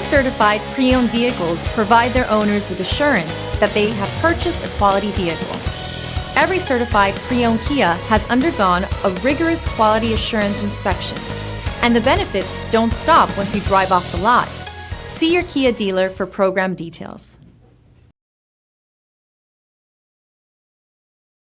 Kia-certified pre-owned vehicles provide their owners with assurance that they have purchased a quality vehicle. Every certified pre-owned Kia has undergone a rigorous quality assurance inspection, and the benefits don't stop once you drive off the lot. See your Kia dealer for program details.